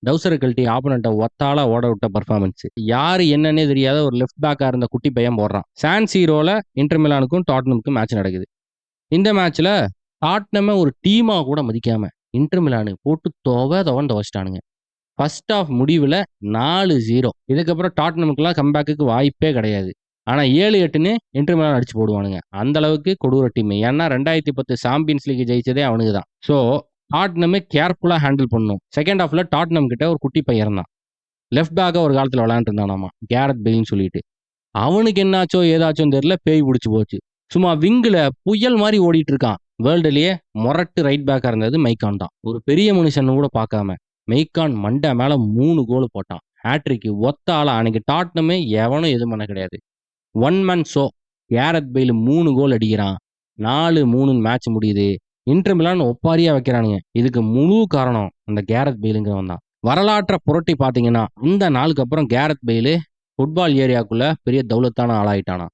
டவுசர கழட்டி ஆப்போனன்ட்ட ஒத்தாளா ஓட விட்ட பெர்ஃபார்மன்ஸ். யாரு என்னன்னே தெரியாத ஒரு லெஃப்ட் பேக்கா இருந்த குட்டி பையன் போடுறான். சான் சீரோல இன்டர் மிலானுக்கும் டாட்டனம்க்கும் மேட்ச் நடக்குது. இந்த மேட்ச்ல டாட்னம ஒரு டீமா கூட மதிக்காம இன்டர் மிலான் போட்டு துவன்னு துவச்சுட்டானுங்க. ஃபர்ஸ்ட் ஹாஃப் முடிவுல 4-0. இதுக்கப்புறம் டாட்டனமுக்குலாம் கம்பேக்குக்கு வாய்ப்பே கிடையாது. ஆனா 7-8ன்னு இன்டர் மிலான் அடிச்சு போடுவானுங்க. அந்த அளவுக்கு கொடூர டீம். ஏன்னா 2010 சாம்பியன்ஸ் லீக் ஜெயிச்சதே அவனுங்க தான். ஸோ டாட்னமே கேர்ஃபுல்லா ஹேண்டில் பண்ணணும். செகண்ட் ஹாஃப்ல டாட்னம் கிட்ட ஒரு குட்டி பையன் இருந்தான். லெஃப்ட் பேக்கா ஒரு காலத்துல விளையாண்டு இருந்தானாமா. கேரத் பெயில்னு சொல்லிட்டு. அவனுக்கு என்னாச்சோ ஏதாச்சோன்னு தெரியல, பேய் பிடிச்சு போச்சு. சும்மா விங்குல புயல் மாதிரி ஓடிட்டு இருக்கான். வேர்ல்டுலயே மொரட்டு ரைட் பேக்கா இருந்தது மெய்கான் தான். ஒரு பெரிய மனுஷன் கூட பார்க்காம மெய்கான் மண்டை மேல 3 கோல் போட்டான். ஹேட்ரிக் ஒத்த ஆளா. அன்னைக்கு டாட்னமே எவனும் எதுவும் பண்ண கிடையாது. One man show. Gareth Bale 3 goal அடிக்கிறான். 4-3 மேட்ச் முடியுது. இன்டர் மிலான் ஒப்பாரியா வைக்கிறானுங்க. இதுக்கு முழு காரணம் அந்த கேரத் பெயிலுங்கிறவன் தான். வரலாற்றை புரட்டி பார்த்தீங்கன்னா, இந்த நாளுக்கு அப்புறம் கேரத் பெயிலு ஃபுட்பால் ஏரியாக்குள்ள பெரிய தௌலத்தான ஆளாயிட்டானாம்.